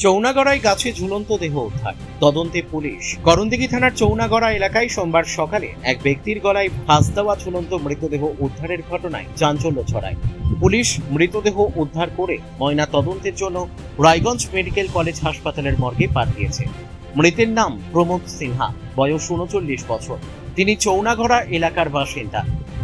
চৌনাগড়ায় গাছে ঝুলন্ত দেহ উদ্ধার, তদন্তে পুলিশ। করণদিঘি থানার চৌনাগড়া এলাকায় সোমবার সকালে এক ব্যক্তির গলায় ফাঁস দেওয়া ঝুলন্ত মৃতদেহ উদ্ধারের ঘটনায় চাঞ্চল্য ছড়ায়। পুলিশ মৃতদেহ উদ্ধার করে ময়না তদন্তের জন্য রায়গঞ্জ মেডিকেল কলেজ হাসপাতালের মর্গে পাঠিয়েছে। মৃতের নাম প্রমোদ সিনহা, বয়স ৩৯ বছর। তিনি চৌনাগড়া এলাকার বাসিন্দা।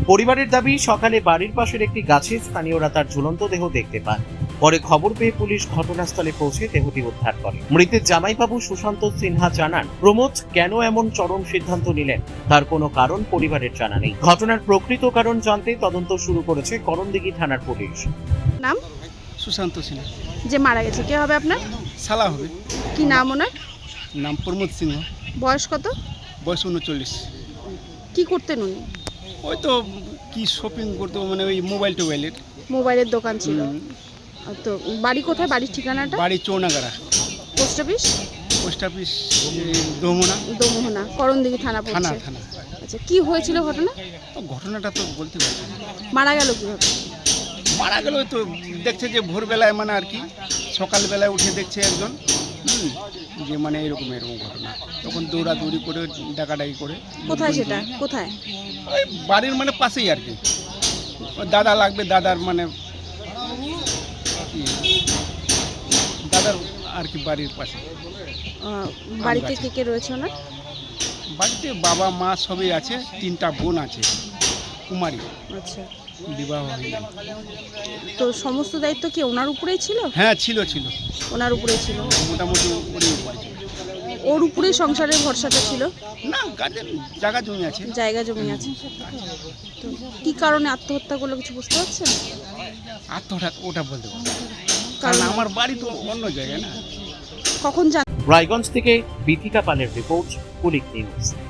পরিবারের দাবি, সকালে বাড়ির পাশের একটি গাছে স্থানীয়রা তার ঝুলন্ত দেহ দেখতে পান। পরে খবর পেয়ে পুলিশ ঘটনাস্থলে পৌঁছে দেহটি উদ্ধার করে। মৃতের জামাইবাবু সুশান্ত সিনহা জানান, প্রমোদ কেন এমন চরম সিদ্ধান্ত নিলেন তার কোনো কারণ পরিবারের জানা নেই। ঘটনার প্রকৃত কারণ জানতে তদন্ত শুরু করেছে করণদিঘি থানার পুলিশ। নাম? সুশান্ত সিনহা। যে মারা গেছে কে হবে আপনার? সালা হবে। কি নাম ওনার? নাম প্রমোদ সিংহ। বয়স কত? বয়স 39। কি করতেন উনি? ওই তো কি শপিং করতো, মানে ওই মোবাইলের। মোবাইলের দোকান ছিল। তো বাড়ি কোথায়? বাড়ির ঠিকানাটা? বাড়ি Chounagara. Post office? Post office Domna. Damohana, Karandighi থানা থানা পড়ছে। থানা। আচ্ছা, কি হয়েছিল ঘটনা? তো ঘটনাটা তো বলতে পারছি না। মারা গেল কিভাবে? মারা গেল তো দেখছে যে ভোরবেলায়, মানে আর কি সকালবেলায় উঠে দেখছে একজন যে মানে এরকম ঘটনা। তখন দৌড়াদৌড়ি করে ডাকাডাকি করে। কোথায় সেটা? কোথায়? ওই বাড়ির মানে পাশেই আর কি। ওই দাদা লাগবে, দাদার মানে কি, দাদার আর কি বাড়ির পাশে। বাড়িতে কে কে রয়েছে ওনার? বাড়িতে বাবা মা সবই আছে, 3টা বোন আছে, কুমারী, আচ্ছা, বিবাহ হয়নি। তো সমস্ত দায়িত্ব কি ওনার উপরেই ছিল? হ্যাঁ ছিল। ওনার উপরেই ছিল, মোটামুটি ওরই উপরে ছিল। ওর উপরেই সংসারের ভরসাটা ছিল? না, গার্জেন জায়গা জমি আছে। জায়গা জমি আছে। তো কি কারণে আত্মহত্যা করলো কিছু বুঝতে পারছেন? আত্মহত্যা ওটা বলতে পারবো না। কারণ আমার বাড়ি তো অন্য জায়গায় না। কখন জান? রায়গঞ্জ থেকে বিথিকা পালের রিপোর্ট, পুলিশ নিউজ।